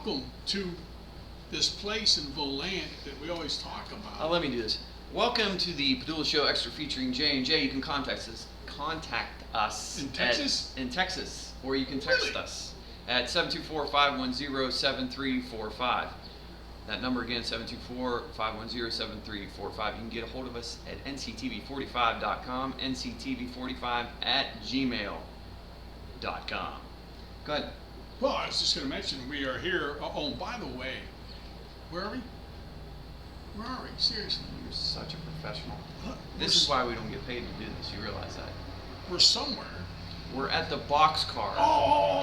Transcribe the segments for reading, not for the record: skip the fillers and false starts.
welcome to this place in Volant that we always talk about. Let me do this. Welcome to the Padula Show Extra featuring J&J. You can contact us In Texas? In Texas, or you can text us at 724-510-7345. That number again, 724-510-7345. You can get a hold of us at nctv45.com, nctv45@gmail.com. Go ahead. Well, I was just going to mention we are here. Oh, by the way, where are we? Where are we? Seriously. You're such a professional. Look, This is why we don't get paid to do this. You realize that? we're somewhere. We're at the Boxcar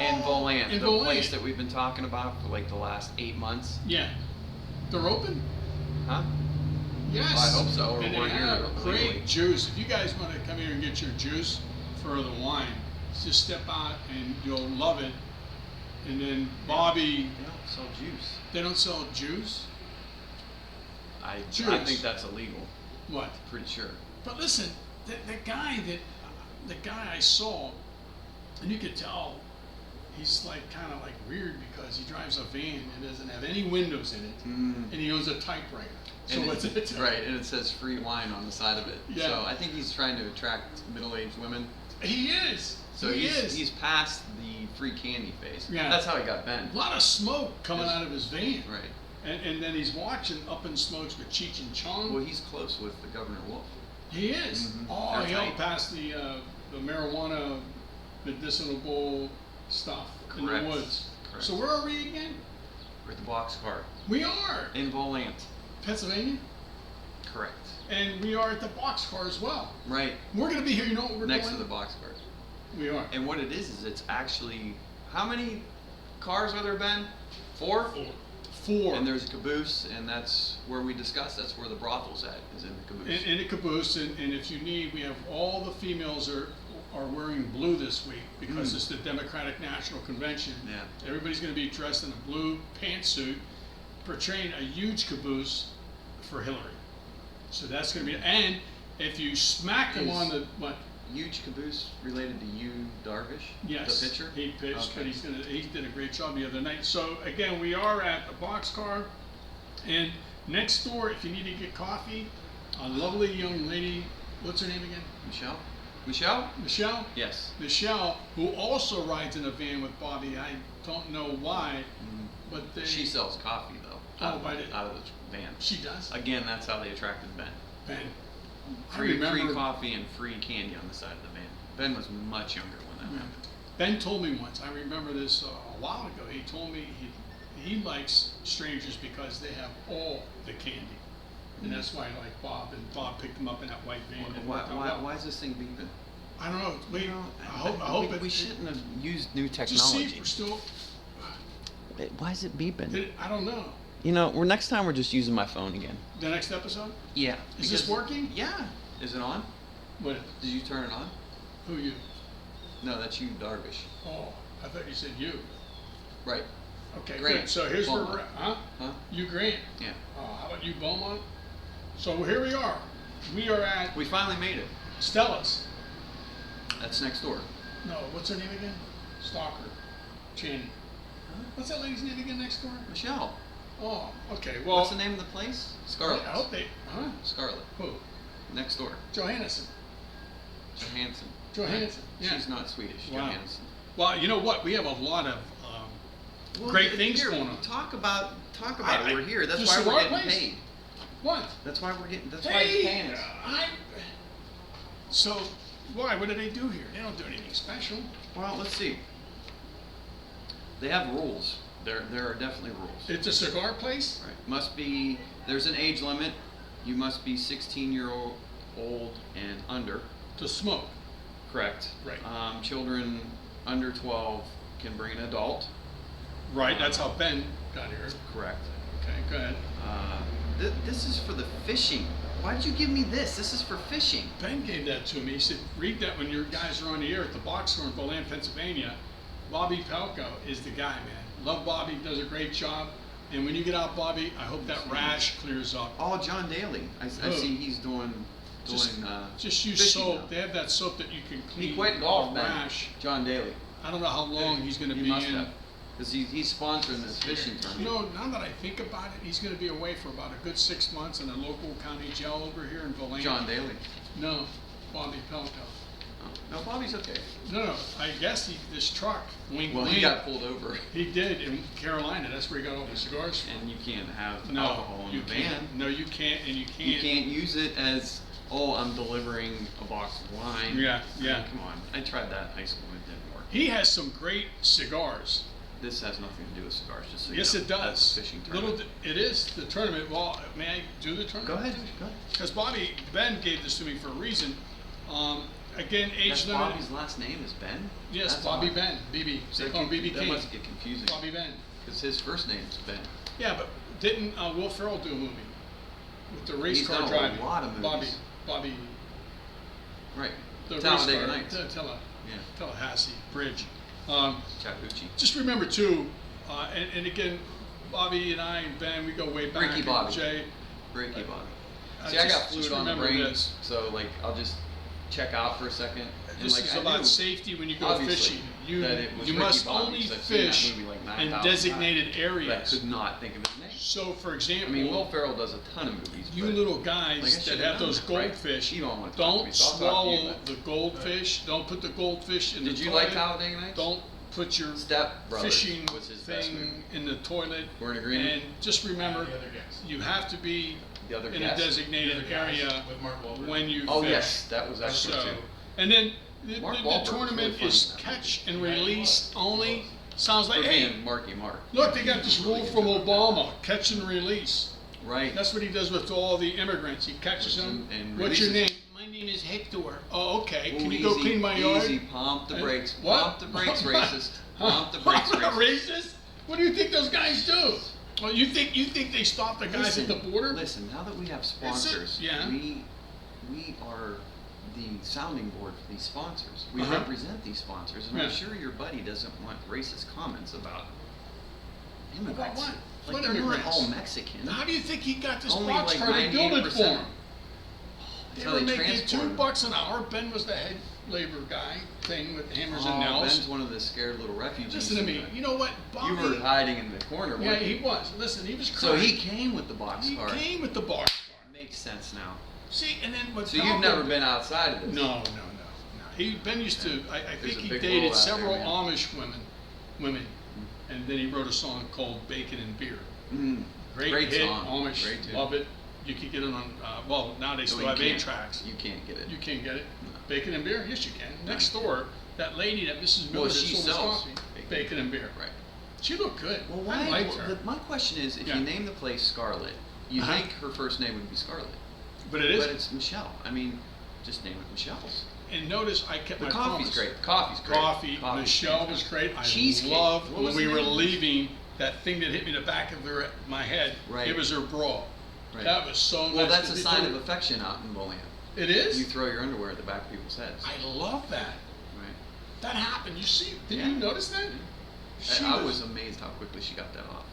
in Volant, the place that we've been talking about for like the last 8 months. Yeah. They're open? Huh? Yes. Well, I hope so. And We're they here have great illegally. juice. If you guys want to come here and get your juice for the wine, just step out and you'll love it. And then Bobby, They don't sell juice. they don't sell juice? I Juice. think that's illegal. What? Pretty sure. But listen, the guy I saw, and you could tell he's like kind of like weird because he drives a van and doesn't have any windows in it, and he owns a typewriter. So And what's it? Right, and it says free wine on the side of it. Yeah. So I think he's trying to attract middle-aged women. He is. So he is. he's past the free candy phase. Yeah. That's how he got Ben. A lot of smoke coming Yes. out of his van. Right. And then he's watching Up in Smokes with Cheech and Chong. Well, he's close with the Governor Wolf. He is. Mhm. Oh, They're he helped tight. pass the marijuana medicinal stuff in Correct. the woods. Correct. So where are we again? We're at the Boxcar We are in Volant. Pennsylvania, Correct. and we are at the Boxcar as well. Right. We're going to be here. You know what we're Next doing? to the Boxcar. We are. And what it is it's actually, how many cars are there, Ben? Four? Four. And there's a caboose, and that's where we discuss. That's where the brothel's at, is in the caboose. in a caboose, and if you need, we have all the females are wearing blue this week because it's the Democratic National Convention. Yeah. Everybody's going to be dressed in a blue pantsuit, portraying a huge caboose for Hillary. So that's going to be, and if you smack them on the what? Huge caboose related to you, Darvish? Yes, The pitcher? he pitched, Okay. but he did a great job the other night. So again, we are at the Boxcar, and next door, if you need to get coffee, a lovely young lady. What's her name again? Michelle? Michelle? Michelle. Yes. Michelle, who also rides in a van with Bobby. I don't know why, but they. She sells coffee, though, Oh, by the- out of the van. She does. Again, that's how they attracted Ben. Ben. I Free remember. coffee and free candy on the side of the van. Ben was much younger when that happened. Ben told me once. I remember this a while ago. He told me he likes strangers because they have all the candy, and that's why I like Bob. And Bob picked him up in that white van. and worked out well. Why is this thing beeping? I don't know. Wait, I hope we it. shouldn't have used new Just see if technology. we're still. Why is it beeping? I don't know. You know, next time we're just using my phone again. The next episode. Yeah. Is this working? Yeah. Is it on? What? Did you turn it on? Who you? No, that's you, Darvish. Oh, I thought you said you. Right. Okay, Grant. good. So here's where Beaumont. we're at. Huh? Huh? You Grant. Yeah. How about you, Beaumont? So here we are. We are at We finally made it. Stella's. That's next door. No, what's her name again? Stalker. Channing. What's that lady's name again next door? Michelle. Oh, okay. Well, What's the name of the place? Scarlet. I hope they. Huh? Scarlet. Who? Next door. Johannesson. Johansson. Johansson. Yeah. She's not Swedish. Wow. Johansson. Well, you know what? We have a lot of great things here, going on. Talk about it. We're here. That's This why is we're our getting place. paid. What? That's why we're getting. That's why Hey, he's paying us. So, why? What do they do here? They don't do anything special. Well, let's see. They have rules. There are definitely rules. It's a cigar place? Right. Must be. There's an age limit. You must be 16-year-old and under. To smoke. Correct. Right. Children under 12 can bring an adult. Right, that's how Ben got here. Correct. Okay, go ahead. This is for the fishing. Why did you give me this? This is for fishing. Ben gave that to me. He said, read that when your guys are on the air at the Boxcar in Volant, Pennsylvania. Bobby Palco is the guy, man. Love Bobby, does a great job. And when you get out, Bobby, I hope that rash clears up. Oh, John Daly. I see he's doing Just use fishing soap. now. They have that soap that you can clean He quit golf, man. rash. John Daly. I don't know how long he's going to He be must in. have. Because he's sponsoring this fishing tournament. Now that I think about it, he's going to be away for about a good 6 months in a local county jail over here in Valena. John Daly. No, Bobby Pelko. Oh. No, Bobby's okay. No, I guess this truck, wink, Well, wink, he got pulled over. He did in Carolina. That's where he got all the cigars from. And you can't have No, alcohol in you the can't. van. No, you can't, and you can't. You can't use it as, oh, I'm delivering a box of wine. Yeah, yeah. I mean, come on. I tried that in high school and it didn't work. He has some great cigars. This has nothing to do with cigars, just so you Yes, know. it does. That's a fishing tournament. It is the tournament. Well, may I do the tournament? Go ahead. Because Ben gave this to me for a reason. Again, age That's limit. Bobby's last name is Ben? Yes, That's Bobby odd. Ben. BB. They That call him BB that King. must get confusing. Bobby Ben. Because his first name's Ben. Yeah, but didn't Will Ferrell do a movie with the race He's car done driving? a lot of movies. Bobby. Right. The Talladega race car. Nights. Yeah. Tallahassee Bridge. Chattahoochee. Just remember too, and again, Bobby and I and Ben, we go way back. Breaky Bobby. Jay, Breaky Bobby. I See, I got just fluid on the remember brain, this. so like I'll just check out for a second. And This like, is I about knew, safety when you go obviously, fishing. that it was You Ricky must Bobby, only 'cause I've seen that fish movie like in 9,000 designated times, but I areas. could not think of his name. So, for I example, mean, Will Ferrell does a ton of movies. you but little like, I guys that should've have known those that, right? goldfish, You don't want to talk to me, don't so I'll talk to you, swallow but- the goldfish. Don't put the goldfish in Did the you toilet. like Talladega Nights? Don't put your Step Brothers fishing was his best movie. thing in the toilet. We're in agreement? And just remember, The other guys. you have to be The other in a guest. designated The other guys area with Mark Wahlberg. when you Oh fish. yes, that was excellent So, too. and then the Mark Wahlberg was tournament really is funny in that catch and release only. Sounds For like, hey, being Marky Mark. look, they got this rule from Obama, catch and release. Right. That's what he does with all the immigrants. He catches them. And What's your name? releases. My name is Hector. Oh, okay. Ooh, Can you go easy, clean my yard? Easy, pump the brakes. What? Pump the brakes, racist. Huh? Pump the brakes, I'm not racist. racist. What do you think those guys do? Well, you think they stop the guys at the border? Listen, now that we have sponsors, yeah. we are the sounding board for these sponsors. We Uh-huh. represent these sponsors, and Yeah. I'm sure your buddy doesn't want racist comments about immigrants. About what? Like What they're immigrants? not all Mexican. How do you think he got this Only like boxcar to build it for 98%. him? They That's how were they making transport them. $2 an hour. Ben was the head labor guy thing with hammers and Oh, nails. Ben's one of the scared little refugees. Listen to me. in the- You know what, Bobby? You were hiding in the corner. Yeah, weren't he you? was. Listen, he was So crying. he came with the He boxcar. came with the boxcar. Makes sense now. See, and then what? So you've never been outside of this? No. Ben used to. I There's think a he big dated world out several there, man. Amish women, and then he wrote a song called "Bacon and Beer." Mm, Great hit, song. Amish, Great tune. love it. You can get it on. Well, now they No, still you have 8 can't. tracks. You can't get it. You can't get it. No. Bacon and Beer? Yes, you can. No. Next door, that lady that Mrs. Miller Well, she sold us sells coffee. bacon. Bacon and Beer. Right. She looked good. Well, why? I liked her. My question is, if Yeah. you name the place Scarlet, you Uh-huh. think her first name would be Scarlet, But it is. but it's Michelle. I mean, just name it Michelle's. And notice I kept The my coffee's promise. great. Coffee's great. Coffee. Coffee's Michelle was fantastic. great. I Cheesecake. loved What when was we the were name of it? leaving. That thing that hit me in the back of my head. Right. It was her bra. Right. That was so nice. Well, that's a to be sign doing. of affection out in Bologna. It is. You throw your underwear at the back of people's heads. I love that. Right. That happened. You see? Didn't Yeah. you notice that? She I was amazed how quickly she got that off.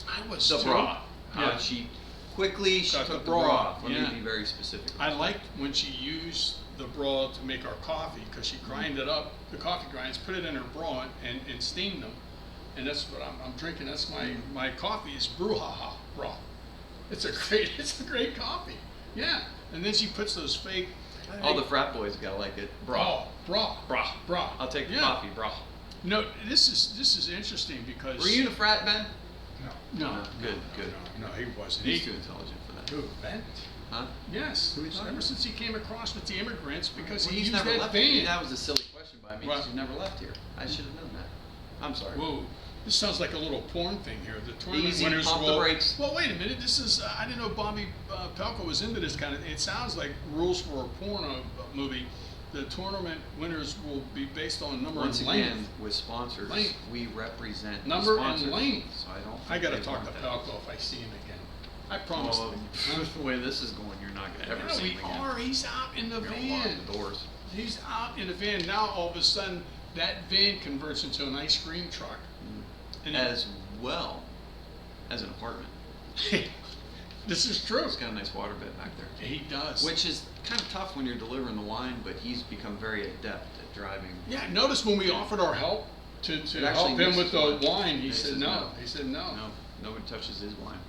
I was. The too. bra. Yeah. She quickly Got took the the bra bra, off. Let yeah. me be very specific. I liked when she used the bra to make our coffee because she grinded up the coffee grinds, put it in her bra, and steamed them. And that's what I'm drinking. That's my coffee is brouhaha raw. It's a great coffee. Yeah. And then she puts those fake. All the frat boys gotta like it. Bra. Bra. I'll take the Yeah. coffee, bra. No, this is interesting because. Were you in a frat, Ben? No. Good. No, he wasn't. He's too intelligent for that. Who, Ben? Huh? Yes. Who are you talking Ever about? since he came across with the immigrants, because Well, he he's used never that left van. here. That was a silly question by me What? because you've never left here. I should have known that. I'm sorry. Whoa, this sounds like a little porn thing here. The tournament Easy, winners pump the will. brakes. Well, wait a minute. This is. I didn't know Bobby Pelko was into this kind of. It sounds like rules for a porno movie. The tournament winners will be based on number Once and again, length. with sponsors, Length. we represent the Number and sponsors, length. So I don't. I got to think they talk to want that. Pelko if I see him again. I promise. Well, the way this is going, you're not gonna ever Yeah, see we him again. are. He's out in the We're gonna van. lock the doors. He's out in the van. Now all of a sudden, that van converts into an ice cream truck. And As well as an apartment. this is true. He's got a nice waterbed back there. He does. Which is kind of tough when you're delivering the wine, but he's become very adept at driving. Yeah, notice when we offered our help to help him with the wine. He said no. He said no. No, nobody touches his wine.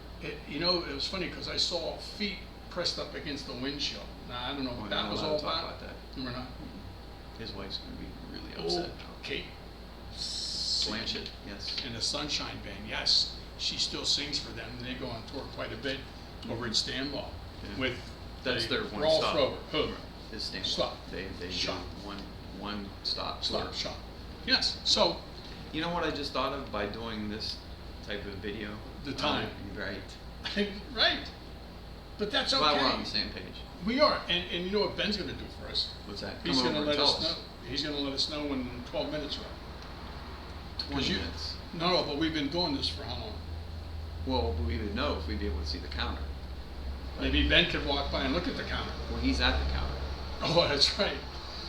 You know, it was funny because I saw feet pressed up against the windshield. Now I don't know what that was all about. We're not. His wife's going to be really upset. Kate Blanchett, yes. And the Sunshine Band, yes. She still sings for them. And they go on tour quite a bit over at Stanball with. That's their one Rolf stop. Rover. Is Stanball. Stop. They shop. do one stop. Stop shop. Yes. So. You know what I just thought of by doing this type of video? The time. Right. Right. But that's okay. Well, we're on the same page. We are, and you know what Ben's going to do for us? What's that? He's going to let us know. He's going to let us know when 12 minutes are up. 20 minutes. No, but we've been doing this for how long? Well, we would know if we'd be able to see the counter. Maybe Ben could walk by and look at the counter. Well, he's at the counter. Oh, that's right.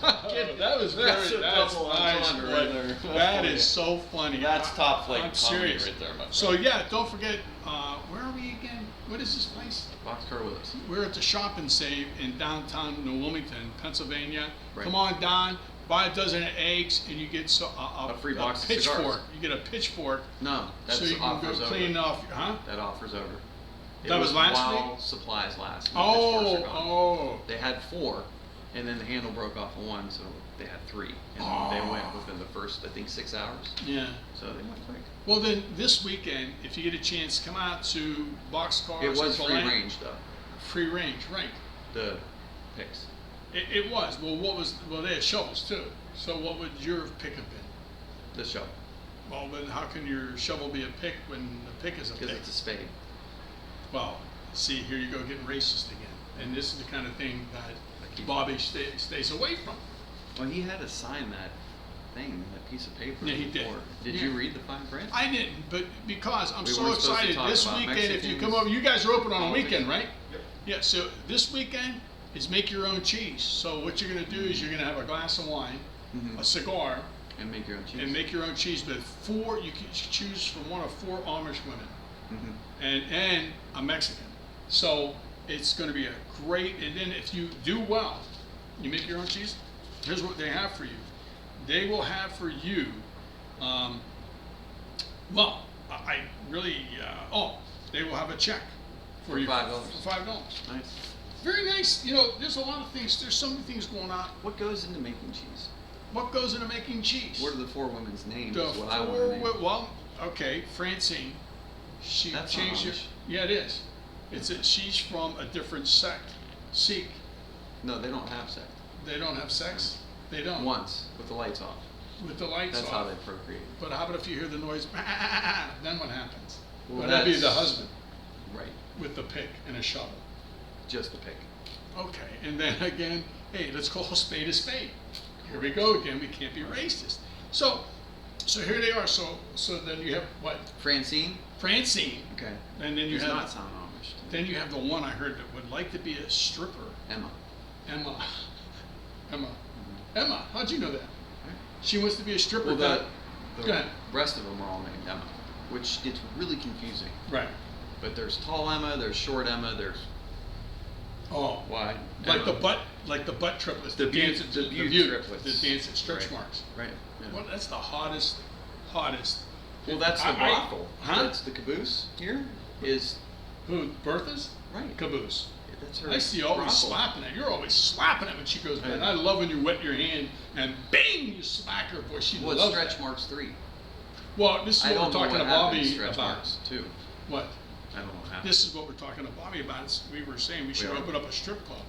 That was that's nice. Right there. That is so funny. That's top flight. I'm serious. Right there, so yeah, don't forget. Where are we again? What is this place? Boxcar Willie. We're at the Shop and Save in downtown New Wilmington, Pennsylvania. Right. Come on down, buy a dozen of eggs, and you get a free box of pitchfork. cigars. You get a pitchfork. No, that's so you can go clean off. Huh? That offer's over. That was last while week? Supplies last. Oh. They had 4, and then the handle broke off of 1, so they had 3, and they went within the first, I think, 6 hours. Yeah. So they went quick. Well, then this weekend, if you get a chance, come out to Boxcar. It was free range, though. Free range, right? The picks. It was. Well, they had shovels too. So what would your pick have been? The shovel. Well, then how can your shovel be a pick when the pick is a pick? Because it's a spade. Well, see, here you go getting racist again. And this is the kind of thing that Bobby stays away from. Well, he had to sign that thing, that piece of paper. Yeah, he did. Did you read the fine print? I didn't, but because I'm we so excited this weekend. Mexicans. If you come over, you guys are open on a weekend, right? Yep. Yeah. So this weekend is make your own cheese. So what you're going to do is you're going to have a glass of wine, a cigar, and make your own cheese. And make your own cheese. But you can choose from one of 4 Amish women, and a Mexican. So it's going to be a great. And then if you do well, you make your own cheese. Here's what they have for you. They will have for you. Well, I really. They will have a check for you $5. For $5. Nice. Very nice. You know, there's a lot of things. There's so many things going on. What goes into making cheese? What goes into making cheese? What are the 4 women's names? The is what 4, I want to name. well, okay, Francine. She That's changed not it. Yeah, it is. She's from a different sect. Sikh. No, they don't have sex. They don't have sex? They don't. Once, with the lights off. With the lights That's off. That's how they procreate. But how about if you hear the noise, then what happens? Well, that'd be the husband. Right. With the pick and a shovel. Just the pick. Okay, and then again, hey, let's call a spade a spade. Here we go again, we can't be racist. So here they are, so then you have what? Francine? Francine. Okay. And then you Does have not sound Amish. Then you have the one I heard that would like to be a stripper. Emma. Emma, how'd you know that? She wants to be a stripper. Well, go ahead. Rest of them are all named Emma, which gets really confusing. Right. But there's tall Emma, there's short Emma, there's wide. Like Emma. the butt triplets. The Butte triplets. The dance at stretch marks. Right. Yeah. Well, that's the hottest. Well, that's the brothel. That's the caboose here. Is who? Bertha's? Right. Caboose. That's her. I see you always slapping it. You're always slapping it when she goes by. And I love when you wet your hand and bing, you smack her. Boy, she loves stretch that. marks 3? Well, this is what we're talking to Bobby about. Marks 2. What? I don't know what happened. This is what we're talking to Bobby about. We were saying we should open up a strip club.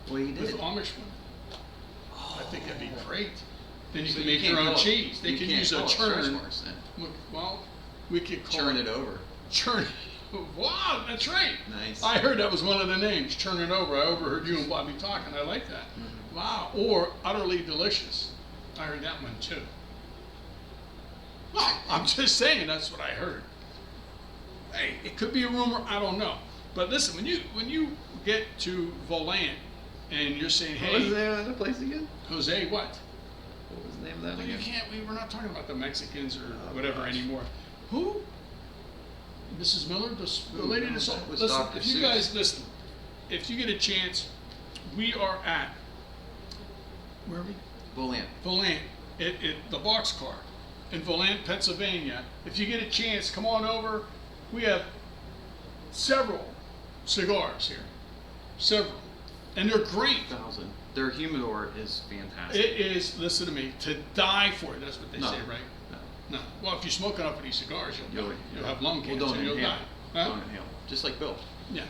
Well, you did. With Amish women. I think that'd be great. Then you so can make your own cheese. They can use a churn. Marks, then. Well, we could call churn it over. Churn. Wow, that's right. Nice. I heard that was one of the names. Churn it over. I overheard you and Bobby talking. I like that. Wow. Or utterly delicious. I heard that one too. Well, I'm just saying that's what I heard. Hey, it could be a rumor. I don't know. But listen, when you get to Volant and you're saying, hey, what was the name of the place again? Jose, what? What was the name of that well, again? You can't. We're not talking about the Mexicans or whatever anymore. Who? Mrs. Miller, the lady that's listen. Dr. If you guys listen, if you get a chance, we are at where are we? Volant. Volant. The Boxcar. in Volant, Pennsylvania. If you get a chance, come on over. We have several cigars here. Several. And they're great. Their humidor is fantastic. It is, listen to me, to die for. That's what they say, right? No. No. Well, if you smoke enough of these cigars, you'll have lung cancer. Don't You'll inhale. die. Huh? Don't inhale. Just like Bill. Yeah.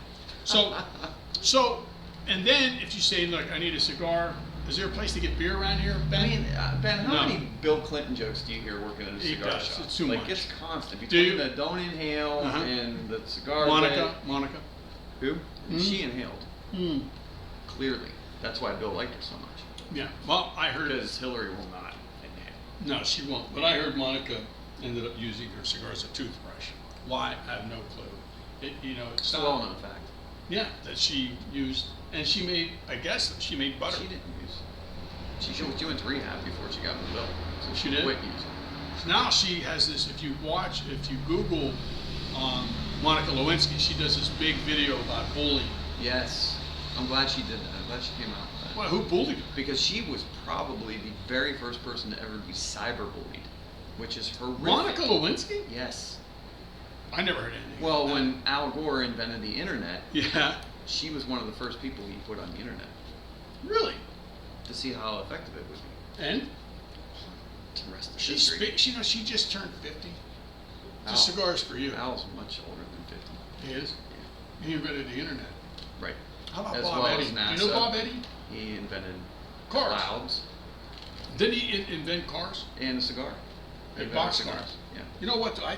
So, and then if you say, look, I need a cigar, is there a place to get beer around here, Ben? I mean, Ben, how many Bill Clinton jokes do you hear working at a cigar does. shop? It's too like, much. It's constant. Do Between you? the don't inhale and the cigar. Monica. Who? Mm-hmm. She inhaled. Mm. Clearly. That's why Bill liked her so much. Yeah. Well, I heard. Because Hillary will not inhale. No, she won't. But I heard Monica ended up using her cigar as a toothbrush. Why? I have no clue. It's a well-known fact. Yeah, that she used, and she made. I guess she made butter. She didn't use. She went to rehab before she got with Bill. So she did. Quit using. Now she has this. If you Google Monica Lewinsky, she does this big video about bullying. Yes, I'm glad she did that. I'm glad she came out with that. Well, who bullied her? Because she was probably the very first person to ever be cyberbullied, which is horrific. Monica Lewinsky? Yes. I never heard anything. Well, when Al Gore invented the internet, yeah, she was one of the first people he put on the internet. Really? To see how effective it would be. And? To rest of She's history. she just turned 50. Al, cigars for you. Al's much older than 50. He is? Yeah. He invented the internet. Right. How about As Bob well Eddy? as Do NASA. you know Bob Eddy? He invented Cars. clouds Didn't he invent cars? and a cigar. He And invented boxcars. cigars. Yeah. You know what? I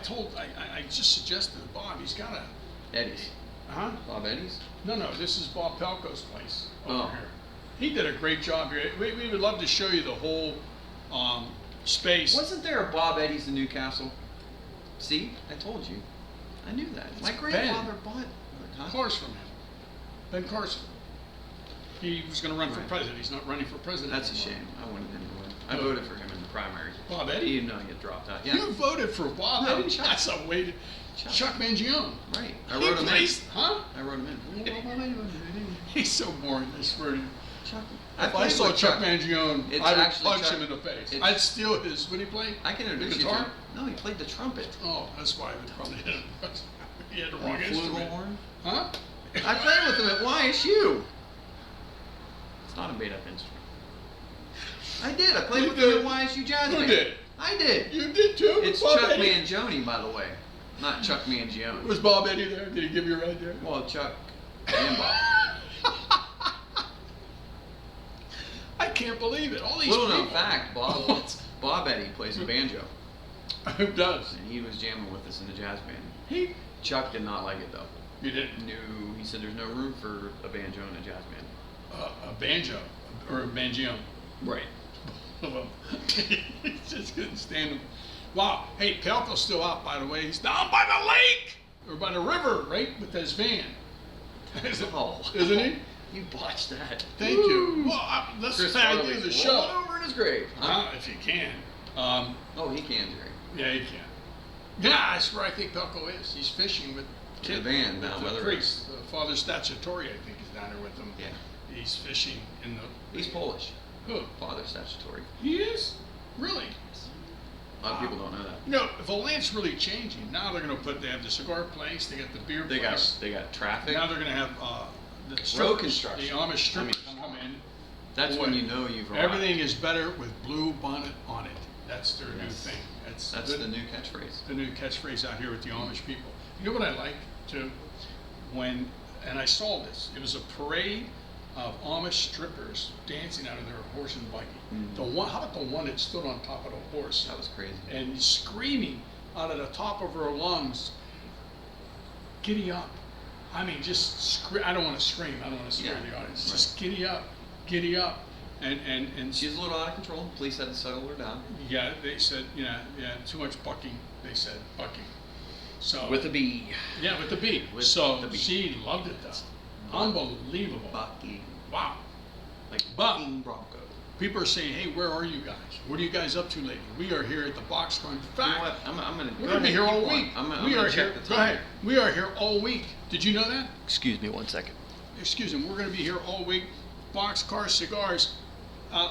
just suggested to Bob, he's got a. Eddie's. Huh? Bob Eddie's? No, this is Bob Pelko's place over Oh. here. He did a great job here. We would love to show you the whole space. Wasn't there a Bob Eddie's in Newcastle? See? I told you. I knew that. My grandfather bought cars from him. Ben Carson. He was going to run for president. He's not running for president. That's a anymore. shame. I wanted him to win. I voted for him in the primary. Bob Eddy? He didn't know he had dropped out. Yeah. You voted for Bob No, Eddy? Chuck. That's a way to... Chuck Mangione. Right. I wrote him in. Huh? I wrote him in. He's so boring, I swear to you. Chuck. If I saw Chuck Mangione, It's I would actually punch Chuck- him in the face. it's- I'd steal his... What did he play? I can introduce The you to guitar? him. No, he played the trumpet. Oh, that's why I probably hit him. He had the wrong Flugelhorn. instrument. Huh? I played with him at YSU. It's not a made-up instrument. I did. I played You with him did. at YSU Jazz You Band. did. I did. You did too? It's Bob Chuck Eddy? Mangione, by the way, not Chuck Mangione. Was Bob Eddy there? Did he give you a ride there? Well, Chuck and Bob. I can't believe it. All these Little people. known fact, Bob Eddy plays the banjo, Who does? and he was jamming with us in the jazz band. He? Chuck did not like it though. You didn't? No, he said there's no room for a banjo in a jazz band. A banjo. Or a bangione. Right. He just couldn't stand him. Wow. Hey, Pelko's still out, by the way. He's down by the lake! Or by the river, right? With his van. Oh. Isn't he? You botched that. Thank you. Well, that's Chris the idea Farley's of the show. rolling over in his grave. If he can. Oh, he can, Jerry. Yeah, he can. Yeah, that's where I think Pelko is. He's fishing with The van with down the by the priest. Father Statutory, I think, is down there with him. Yeah. He's fishing in the... He's Polish. Who? Father statutory. He is? Really? A lot of people don't know that. You know, Volant's really changing. Now they're going to they have the cigar place, they got the beer place. They got traffic. Now they're going to have the Road strippers, construction. the Amish strippers I mean, come in. That's Boy, when you know you've arrived. Everything is better with blue bonnet on it. That's their new thing. That's the new catchphrase. The new catchphrase out here with the Amish people. You know what I like too? And I saw this. It was a parade of Amish strippers dancing out of their horse and buggy. How about the one that stood on top of the horse? That was crazy. And screaming out of the top of her lungs, "Giddy up!" I mean, just I don't want to scream. I don't want to scare the audience. Right. Just giddy up, and She was a little out of control. The police had to settle her down. yeah, they said too much bucking. They said bucking. So With a B. yeah, with the beat. With So the beat. she loved it though. Unbelievable. Bucking. Wow. Like But- bucking bronco. People are saying, "Hey, where are you guys? What are you guys up to lately?" We are here at the Boxcar. In You know fact, what? I'm gonna we're going to be here all week. I'm We gonna are check here. the Go time. ahead. We are here all week. Did you know that? Excuse me 1 second. Excuse me. We're going to be here all week. Boxcar Cigars.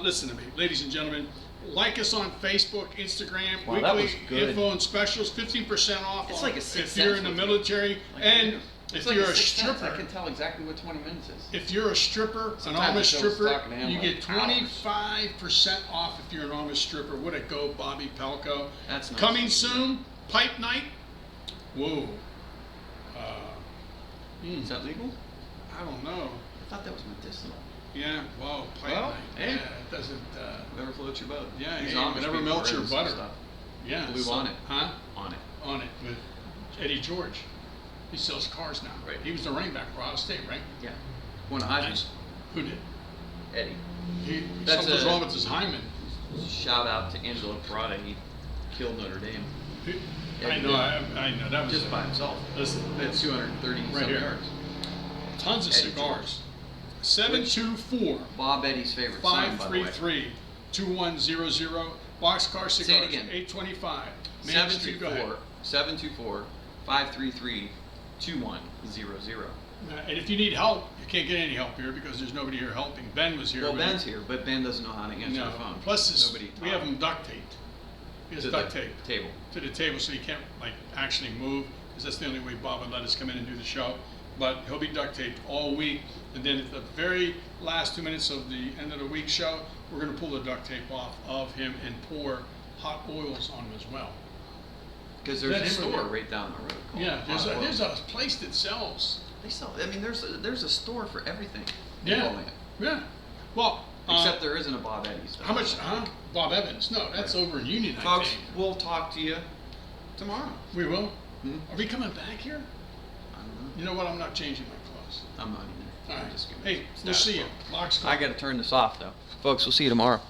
Listen to me, ladies and gentlemen. Like us on Facebook, Instagram, Wow, that was weekly good. info and specials, 15% off. It's on- like a Sixth if you're in Sense the with you. military, Like and it's if like you're a Sixth Sense. stripper. I can tell exactly what 20 minutes is. If you're a stripper, an Sometimes Amish it feels stripper, talking to him you like get hours. 25% off if you're an Amish stripper. What a go, Bobby Pelko. That's nice. Coming soon, Pipe Night. Whoa. Is that legal? I don't know. I thought that was medicinal. Yeah, whoa, Pipe Well, Night. hey. Yeah, it doesn't, Whatever floats your boat. yeah, These hey, Amish whatever people melts are your into some butter. stuff. Yeah. Blue on it. Huh? On it. On it with Eddie George. He sells cars now. Right. He was the running back for Ohio State, right? Yeah. One of Heisman. Nice. Who did? Eddie. Something was a- wrong with his hymen. Shout out to Angelo Parada. He killed Notre Dame I know, I know. That was just by himself. Listen, At 230 Right some here. yards. tons of Eddie cigars. 724 Bob Eddie's favorite song, by the way. 533 2100. Boxcar Cigars. Say it again. 825. Main Street. Go ahead. 724-533-2100. And if you need help, you can't get any help here because there's nobody here helping. Ben was here. Well, but Ben's here, but Ben doesn't know how to answer No. the phone. Plus, Nobody we have taught him duct taped. He has to duct the tape table. to the table, so he can't like actually move, because that's the only way Bob would let us come in and do the show. But he'll be duct taped all week, and then at the very last 2 minutes of the end of the week show, we're going to pull the duct tape off of him and pour hot oils on him as well. Because there's Let a him store review. right down the road called Yeah, Hot Oil. there's a place that sells. They sell. I mean, there's a store for everything. in Yeah, Bowling. yeah. Well, Except there isn't a Bob Eddie's. how much? Bob Evans? No, that's Right. over in Union. I Folks, think. we'll talk to you tomorrow. We will. Hmm? Are we coming back here? I don't know. You know what? I'm not changing my clothes. I'm not either. All I'm right. just gonna Hey, we'll status see you. quo. Boxcar. I got to turn this off though. Folks, we'll see you tomorrow.